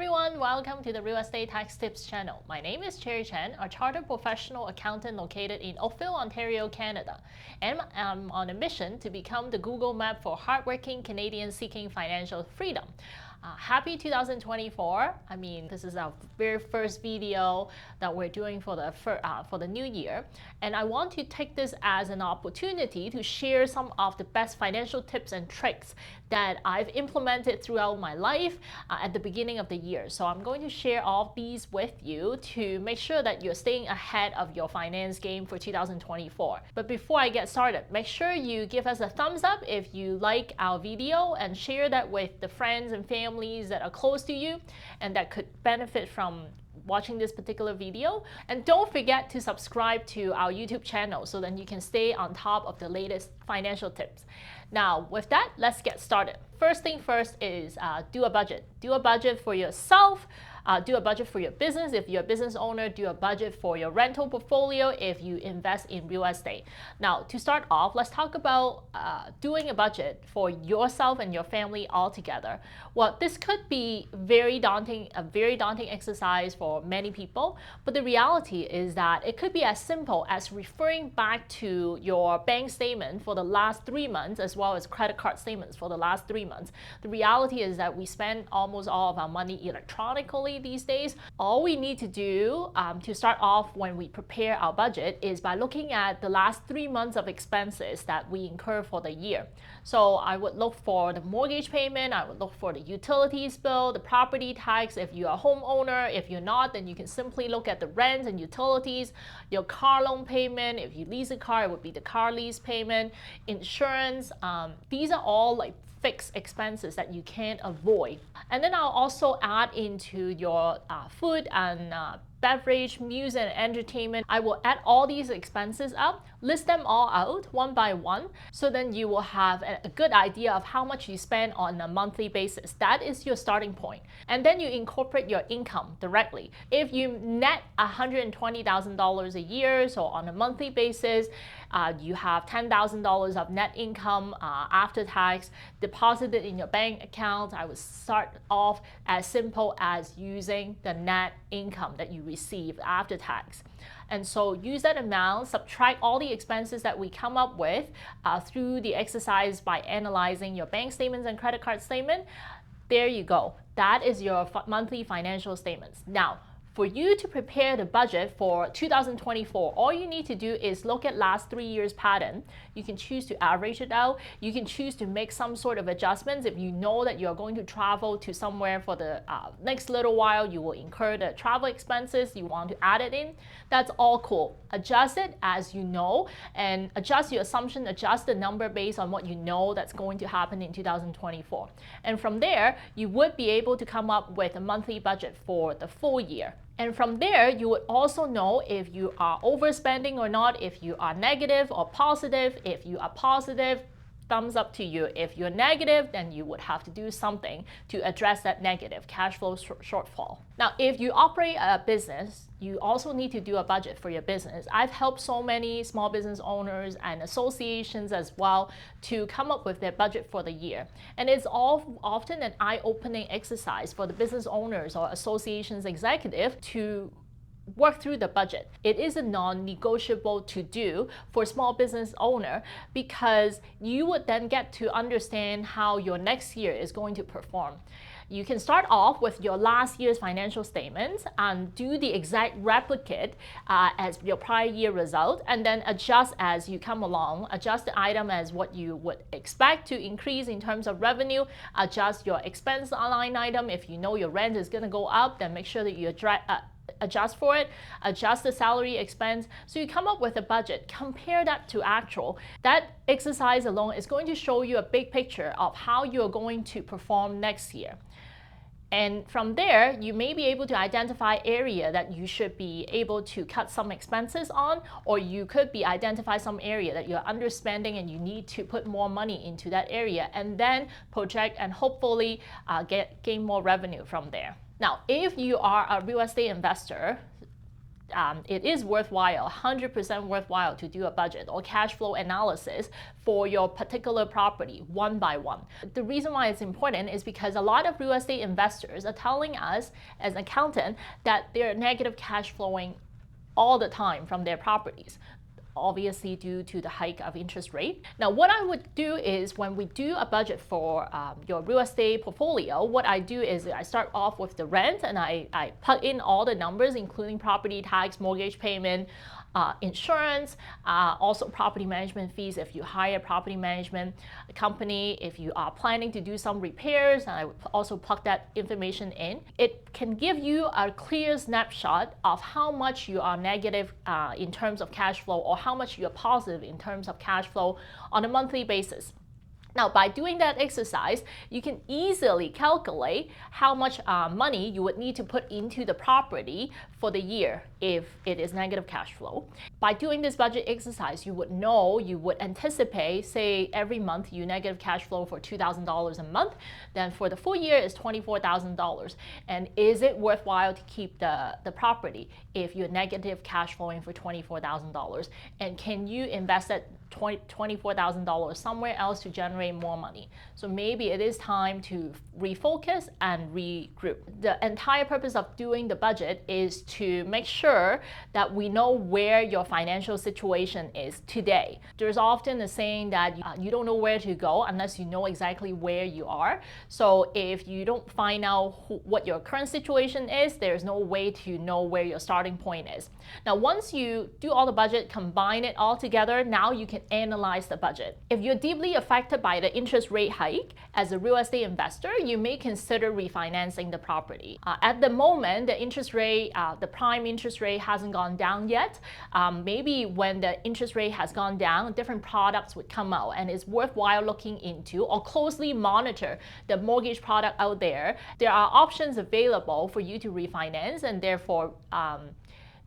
everyone, welcome to the Real Estate Tax Tips channel. My name is Cherry Chen, a chartered professional accountant located in Oakville, Ontario, Canada, and I'm on a mission to become the Google map for hardworking Canadians seeking financial freedom. Happy 2024. I mean, this is our very first video that we're doing for the new year. And I want to take this as an opportunity to share some of the best financial tips and tricks that I've implemented throughout my life at the beginning of the year. So I'm going to share all these with you to make sure that you're staying ahead of your finance game for 2024. But before I get started, make sure you give us a thumbs up if you like our video and share that with the friends and families that are close to you and that could benefit from watching this particular video. And don't forget to subscribe to our YouTube channel so that you can stay on top of the latest financial tips. Now, with that, let's get started. First thing first is do a budget. Do a budget for yourself. Do a budget for your business. If you're a business owner, do a budget for your rental portfolio if you invest in real estate. Now, to start off, let's talk about doing a budget for yourself and your family all together. Well, this could be a very daunting exercise for many people, but the reality is that it could be as simple as referring back to your bank statement for the last 3 months as well as credit card statements for the last 3 months. The reality is that we spend almost all of our money electronically these days. All we need to do to start off when we prepare our budget is by looking at the last 3 months of expenses that we incur for the year. So I would look for the mortgage payment, I would look for the utilities bill, the property tax if you're a homeowner. If you're not, then you can simply look at the rents and utilities, your car loan payment. If you lease a car, it would be the car lease payment, insurance. These are all like fixed expenses that you can't avoid. And then I'll also add into your food and beverage, music, and entertainment. I will add all these expenses up, list them all out one by one, so then you will have a good idea of how much you spend on a monthly basis. That is your starting point. And then you incorporate your income directly. If you net $120,000 a year, so on a monthly basis, you have $10,000 of net income after tax deposited in your bank account. I would start off as simple as using the net income that you receive after tax. And so use that amount, subtract all the expenses that we come up with through the exercise by analyzing your bank statements and credit card statement. There you go. That is your monthly financial statements. Now, for you to prepare the budget for 2024, all you need to do is look at last 3 years pattern. You can choose to average it out. You can choose to make some sort of adjustments. If you know that you're going to travel to somewhere for the next little while, you will incur the travel expenses, you want to add it in. That's all cool. Adjust it as you know and adjust your assumption, adjust the number based on what you know that's going to happen in 2024. And from there, you would be able to come up with a monthly budget for the full year. And from there, you would also know if you are overspending or not, if you are negative or positive. If you are positive, thumbs up to you. If you're negative, then you would have to do something to address that negative cash flow shortfall. Now, if you operate a business, you also need to do a budget for your business. I've helped so many small business owners and associations as well to come up with their budget for the year. And it's often an eye-opening exercise for the business owners or associations executive to work through the budget. It is a non-negotiable to do for a small business owner because you would then get to understand how your next year is going to perform. You can start off with your last year's financial statements and do the exact replicate as your prior year result, and then adjust as you come along. Adjust the item as what you would expect to increase in terms of revenue. Adjust your expense line item. If you know your rent is going to go up, then make sure that you adjust for it, adjust the salary expense. So you come up with a budget, compare that to actual. That exercise alone is going to show you a big picture of how you're going to perform next year. And from there, you may be able to identify area that you should be able to cut some expenses on, or you could be identify some area that you're underspending and you need to put more money into that area, and then project and hopefully gain more revenue from there. Now, if you are a real estate investor, it is worthwhile, 100% worthwhile to do a budget or cash flow analysis for your particular property one by one. The reason why it's important is because a lot of real estate investors are telling us as an accountant that they're negative cash flowing all the time from their properties, obviously due to the hike of interest rate. Now, what I would do is when we do a budget for your real estate portfolio, what I do is I start off with the rent and I plug in all the numbers, including property tax, mortgage payment, insurance, also property management fees if you hire a property management company, if you are planning to do some repairs, and I would also plug that information in. It can give you a clear snapshot of how much you are negative in terms of cash flow or how much you are positive in terms of cash flow on a monthly basis. Now, by doing that exercise, you can easily calculate how much money you would need to put into the property for the year if it is negative cash flow. By doing this budget exercise, you would know, you would anticipate, say every month you negative cash flow for $2,000 a month, then for the full year is $24,000. And is it worthwhile to keep the property if you're negative cash flowing for $24,000? And can you invest that $24,000 somewhere else to generate more money? So maybe it is time to refocus and regroup. The entire purpose of doing the budget is to make sure that we know where your financial situation is today. There's often a saying that you don't know where to go unless you know exactly where you are. So if you don't find out what your current situation is, there's no way to know where your starting point is. Now, once you do all the budget, combine it all together, now you can analyze the budget. If you're deeply affected by the interest rate hike as a real estate investor, you may consider refinancing the property. At the moment, the interest rate, the prime interest rate hasn't gone down yet. Maybe when the interest rate has gone down, different products would come out, and it's worthwhile looking into or closely monitor the mortgage product out there. There are options available for you to refinance and therefore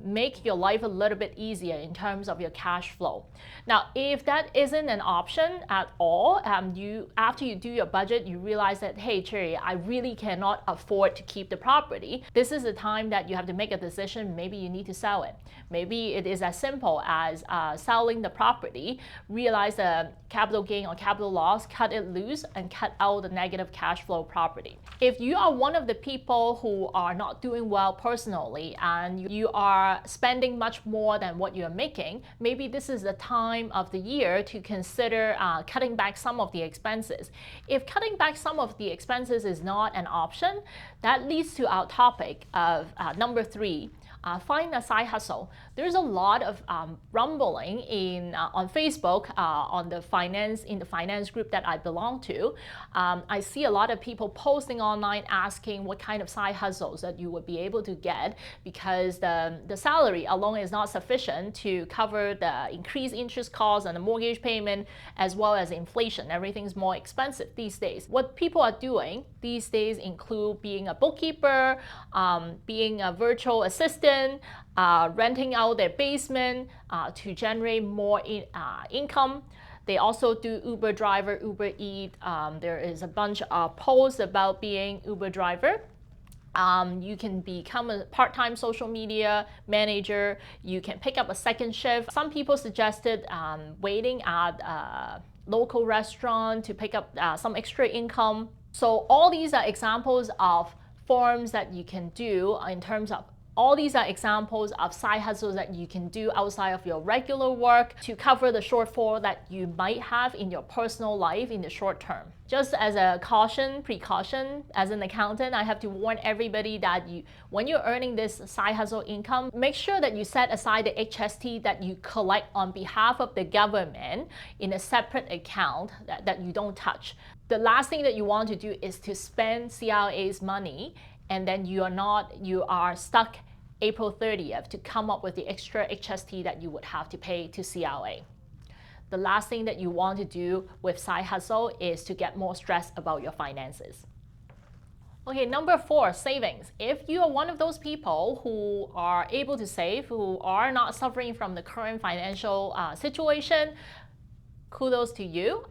make your life a little bit easier in terms of your cash flow. Now, if that isn't an option at all, after you do your budget, you realize that, hey, Cherry, I really cannot afford to keep the property. This is the time that you have to make a decision. Maybe you need to sell it. Maybe it is as simple as selling the property, realize the capital gain or capital loss, cut it loose, and cut out the negative cash flow property. If you are one of the people who are not doing well personally and you are spending much more than what you're making, maybe this is the time of the year to consider cutting back some of the expenses. If cutting back some of the expenses is not an option, that leads to our topic of number 3. Find a side hustle. There's a lot of rumbling on Facebook in the finance group that I belong to. I see a lot of people posting online asking what kind of side hustles that you would be able to get because the salary alone is not sufficient to cover the increased interest costs and the mortgage payment as well as inflation. Everything's more expensive these days. What people are doing these days include being a bookkeeper, being a virtual assistant, renting out their basement to generate more income. They also do Uber driver, Uber Eat. There is a bunch of posts about being Uber driver. You can become a part-time social media manager. You can pick up a second shift. Some people suggested waiting at a local restaurant to pick up some extra income. So all these are examples of forms that you can do in terms of all these are examples of side hustles that you can do outside of your regular work to cover the shortfall that you might have in your personal life in the short term. Just as a precaution, as an accountant, I have to warn everybody that when you're earning this side hustle income, make sure that you set aside the HST that you collect on behalf of the government in a separate account that you don't touch. The last thing that you want to do is to spend CRA's money and then you are stuck April 30th to come up with the extra HST that you would have to pay to CRA. The last thing that you want to do with side hustle is to get more stressed about your finances. Okay, number 4, savings. If you are one of those people who are able to save, who are not suffering from the current financial situation, kudos to you.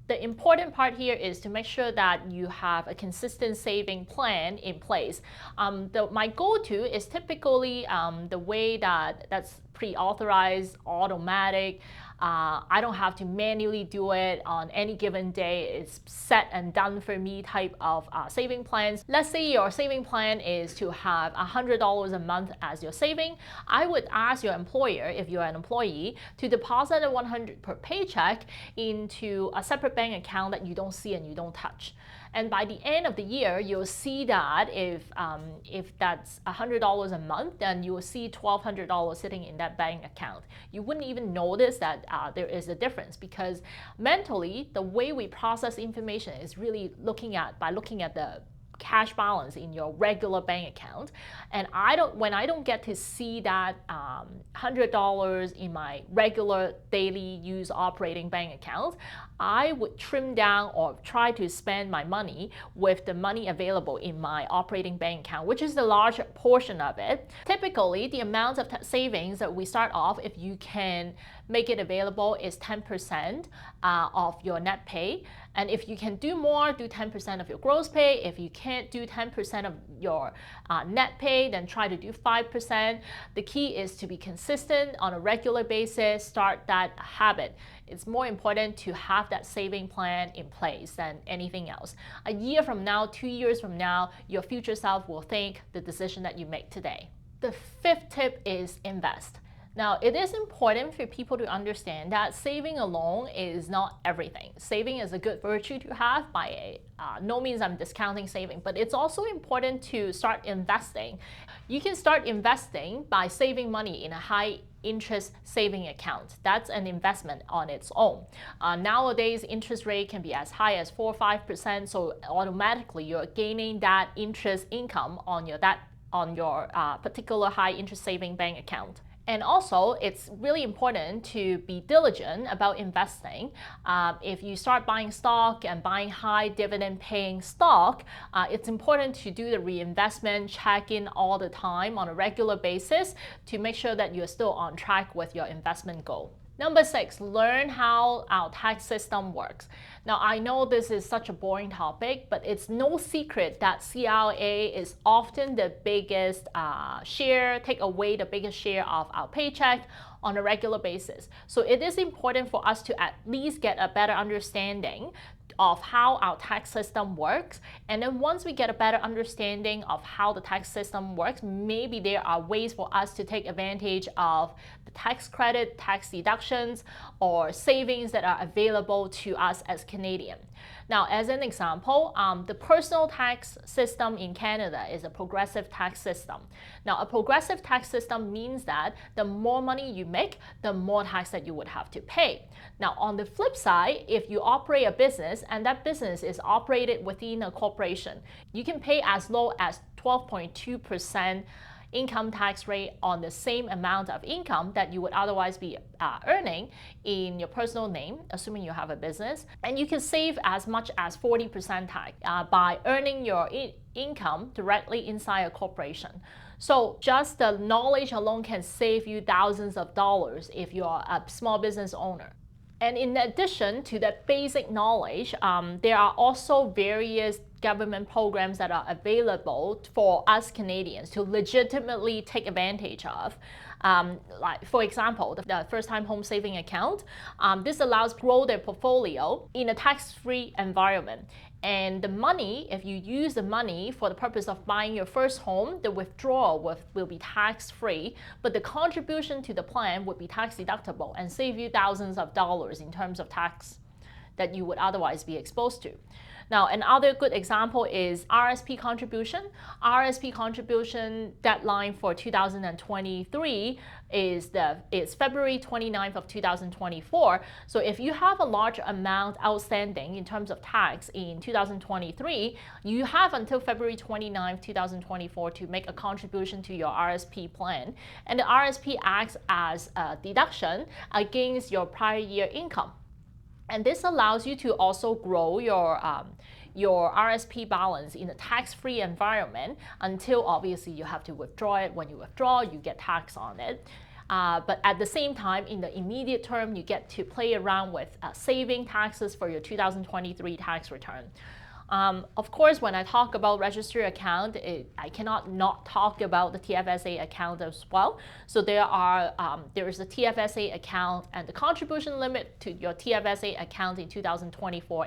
The important part here is to make sure that you have a consistent saving plan in place. My go-to is typically the way that's pre-authorized, automatic. I don't have to manually do it on any given day. It's set and done for me type of saving plans. Let's say your saving plan is to have $100 a month as your saving. I would ask your employer, if you're an employee, to deposit a 100 per paycheck into a separate bank account that you don't see and you don't touch. And by the end of the year, you'll see that if that's $100 a month, then you will see $1,200 sitting in that bank account. You wouldn't even notice that there is a difference, because mentally, the way we process information is really looking at the cash balance in your regular bank account. And when I don't get to see that $100 in my regular daily use operating bank account, I would trim down or try to spend my money with the money available in my operating bank account, which is the larger portion of it. Typically, the amount of savings that we start off, if you can make it available, is 10% of your net pay. And if you can do more, do 10% of your gross pay. If you can't do 10% of your net pay, then try to do 5%. The key is to be consistent on a regular basis. Start that habit. It's more important to have that saving plan in place than anything else. A year from now, 2 years from now, your future self will thank the decision that you make today. The fifth tip is invest. Now, it is important for people to understand that saving alone is not everything. Saving is a good virtue to have. By no means I'm discounting saving, but it's also important to start investing. You can start investing by saving money in a high interest saving account. That's an investment on its own. Nowadays, interest rate can be as high as 4 or 5%, so automatically you're gaining that interest income on your particular high interest saving bank account. And also, it's really important to be diligent about investing. If you start buying stock and buying high dividend paying stock, it's important to do the reinvestment, check in all the time on a regular basis to make sure that you're still on track with your investment goal. Number 6, learn how our tax system works. Now, I know this is such a boring topic, but it's no secret that CRA is often the biggest take away the biggest share of our paycheck on a regular basis. So it is important for us to at least get a better understanding of how our tax system works. And then once we get a better understanding of how the tax system works, maybe there are ways for us to take advantage of the tax credit, tax deductions, or savings that are available to us as Canadians. Now, as an example, the personal tax system in Canada is a progressive tax system. Now, a progressive tax system means that the more money you make, the more tax that you would have to pay. Now, on the flip side, if you operate a business and that business is operated within a corporation, you can pay as low as 12.2% income tax rate on the same amount of income that you would otherwise be earning in your personal name, assuming you have a business. And you can save as much as 40% tax by earning your income directly inside a corporation. So just the knowledge alone can save you thousands of dollars if you're a small business owner. And in addition to that basic knowledge, there are also various government programs that are available for us Canadians to legitimately take advantage of. Like for example, the first-time home saving account. This allows grow their portfolio in a tax-free environment. And the money, if you use the money for the purpose of buying your first home, the withdrawal will be tax-free, but the contribution to the plan would be tax deductible and save you thousands of dollars in terms of tax that you would otherwise be exposed to. Now, another good example is RSP contribution. RSP contribution deadline for 2023 is February 29th of 2024. So if you have a large amount outstanding in terms of tax in 2023, you have until February 29th, 2024 to make a contribution to your RSP plan. And the RSP acts as a deduction against your prior year income. And this allows you to also grow your RSP balance in a tax-free environment until obviously you have to withdraw it. When you withdraw, you get tax on it. But at the same time, in the immediate term, you get to play around with saving taxes for your 2023 tax return. Of course, when I talk about registered account, I cannot not talk about the TFSA account as well. So there is a TFSA account, and the contribution limit to your TFSA account in 2024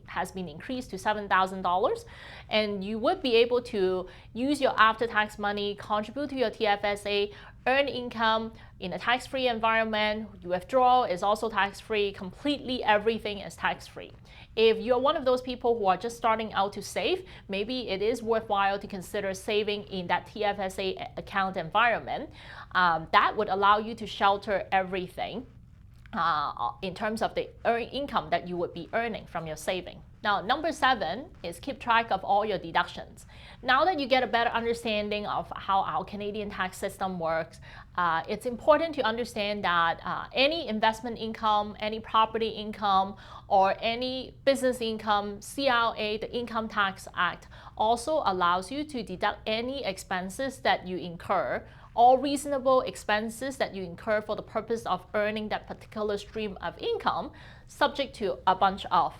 has been increased to $7,000, and you would be able to use your after-tax money, contribute to your TFSA, earn income in a tax-free environment. Withdrawal is also tax-free. Completely everything is tax-free. If you're one of those people who are just starting out to save, maybe it is worthwhile to consider saving in that TFSA account environment. That would allow you to shelter everything in terms of the income that you would be earning from your saving. Now, number 7 is keep track of all your deductions. Now that you get a better understanding of how our Canadian tax system works, it's important to understand that any investment income, any property income, or any business income, CRA, the Income Tax Act, also allows you to deduct any expenses that you incur, all reasonable expenses that you incur for the purpose of earning that particular stream of income, subject to a bunch of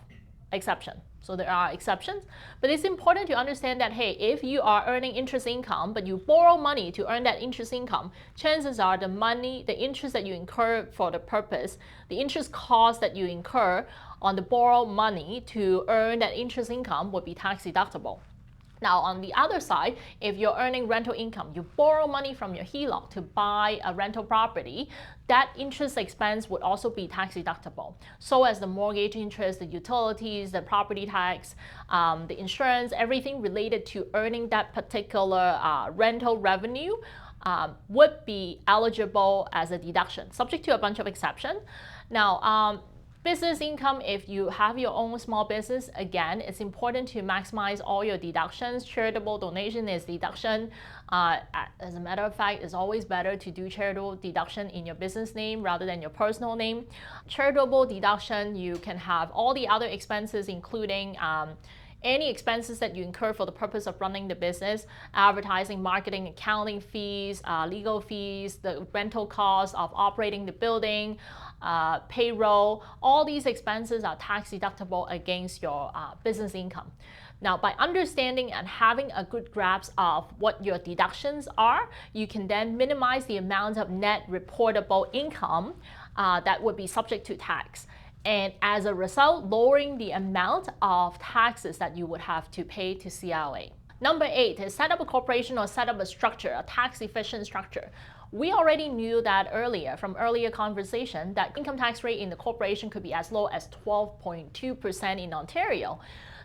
exceptions. So there are exceptions, but it's important to understand that, hey, if you are earning interest income, but you borrow money to earn that interest income, chances are the interest that you incur for the purpose, the interest cost that you incur on the borrowed money to earn that interest income would be tax deductible. Now, on the other side, if you're earning rental income, you borrow money from your HELOC to buy a rental property, that interest expense would also be tax deductible. So as the mortgage interest, the utilities, the property tax, the insurance, everything related to earning that particular rental revenue would be eligible as a deduction, subject to a bunch of exceptions. Now, business income, if you have your own small business, again, it's important to maximize all your deductions. Charitable donation is deduction. As a matter of fact, it's always better to do charitable deduction in your business name rather than your personal name. Charitable deduction, you can have all the other expenses, including any expenses that you incur for the purpose of running the business, advertising, marketing, accounting fees, legal fees, the rental costs of operating the building, payroll. All these expenses are tax deductible against your business income. Now, by understanding and having a good grasp of what your deductions are, you can then minimize the amount of net reportable income that would be subject to tax. And as a result, lowering the amount of taxes that you would have to pay to CRA. Number 8 is set up a corporation or set up a structure, a tax-efficient structure. We already knew that earlier from earlier conversation that income tax rate in the corporation could be as low as 12.2% in Ontario.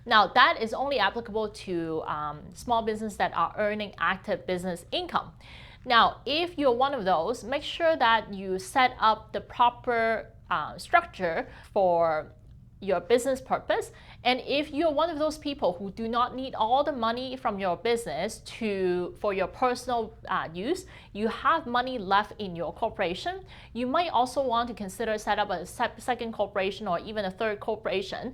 Now, that is only applicable to small businesses that are earning active business income. Now, if you're one of those, make sure that you set up the proper structure for your business purpose. And if you're one of those people who do not need all the money from your business for your personal use, you have money left in your corporation, you might also want to consider set up a second corporation or even a third corporation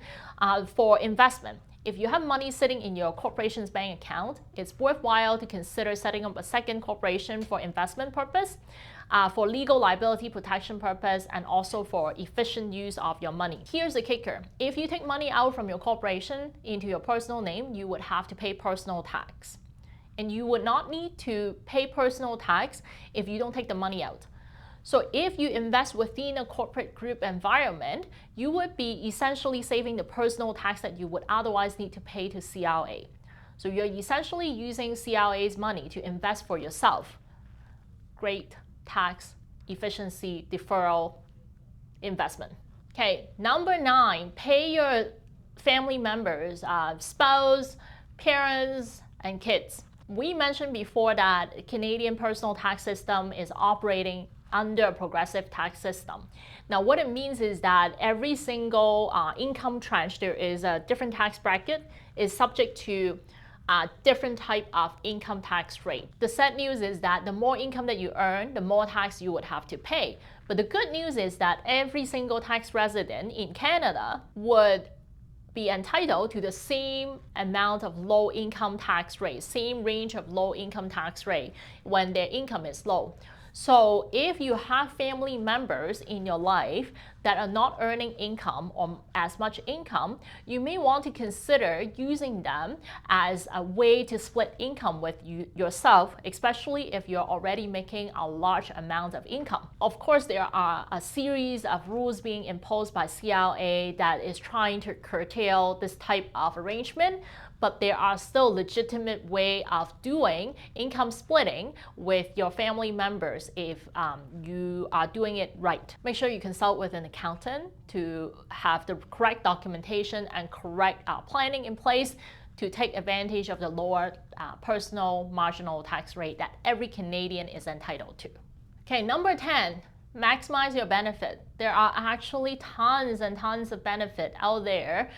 for investment. If you have money sitting in your corporation's bank account, it's worthwhile to consider setting up a second corporation for investment purpose, for legal liability protection purpose, and also for efficient use of your money. Here's the kicker. If you take money out from your corporation into your personal name, you would have to pay personal tax. And you would not need to pay personal tax if you don't take the money out. So if you invest within a corporate group environment, you would be essentially saving the personal tax that you would otherwise need to pay to CRA. So you're essentially using CRA's money to invest for yourself. Great tax efficiency deferral investment. Okay, number 9, pay your family members, spouse, parents, and kids. We mentioned before that Canadian personal tax system is operating under a progressive tax system. Now, what it means is that every single income tranche, there is a different tax bracket, is subject to a different type of income tax rate. The sad news is that the more income that you earn, the more tax you would have to pay. But the good news is that every single tax resident in Canada would be entitled to the same amount of low income tax rate, same range of low income tax rate when their income is low. So if you have family members in your life that are not earning income or as much income, you may want to consider using them as a way to split income with yourself, especially if you're already making a large amount of income. Of course, there are a series of rules being imposed by CLA that is trying to curtail this type of arrangement, but there are still legitimate way of doing income splitting with your family members if you are doing it right. Make sure you consult with an accountant to have the correct documentation and correct planning in place to take advantage of the lower personal marginal tax rate that every Canadian is entitled to. Okay, number 10. Maximize your benefit. There are actually tons and tons of benefit out there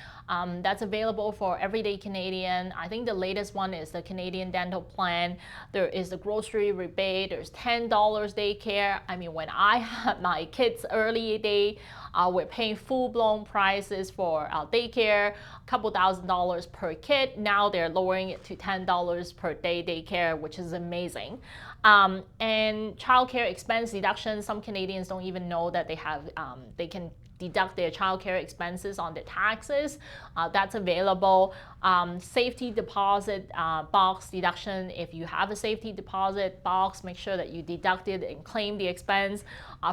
that's available for everyday Canadian. I think the latest one is the Canadian dental plan. There is the grocery rebate. There's $10 daycare. I mean, when I had my kids early day, we're paying full-blown prices for daycare, a couple $1,000s per kid. Now they're lowering it to $10 per day daycare, which is amazing. And childcare expense deductions. Some Canadians don't even know that they can deduct their childcare expenses on their taxes. That's available. Safety deposit box deduction. If you have a safety deposit box, make sure that you deduct it and claim the expense.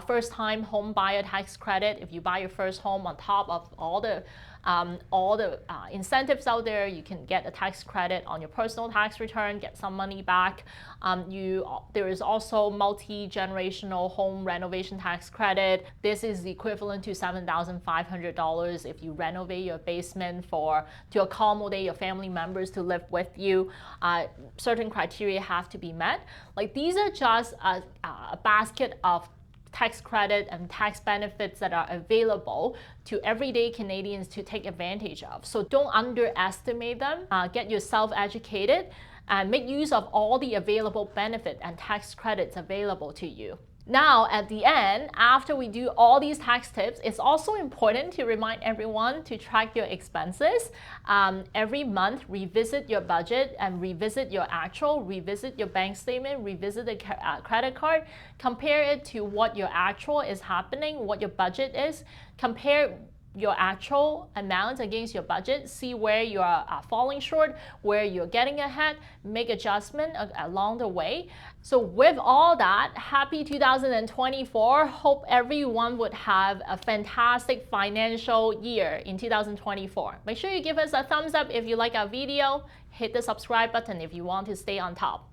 First-time home buyer tax credit. If you buy your first home, on top of all the incentives out there, you can get a tax credit on your personal tax return, get some money back. There is also multi-generational home renovation tax credit. This is the equivalent to $7,500 if you renovate your basement to accommodate your family members to live with you. Certain criteria have to be met. Like, these are just a basket of tax credit and tax benefits that are available to everyday Canadians to take advantage of. So don't underestimate them. Get yourself educated and make use of all the available benefit and tax credits available to you. Now, at the end, after we do all these tax tips, it's also important to remind everyone to track your expenses. Every month, revisit your budget and revisit your actual, revisit your bank statement, revisit the credit card, compare it to what your actual is happening, what your budget is, compare your actual amount against your budget, see where you are falling short, where you're getting ahead, make adjustment along the way. So with all that, happy 2024. Hope everyone would have a fantastic financial year in 2024. Make sure you give us a thumbs up if you like our video. Hit the subscribe button if you want to stay on top.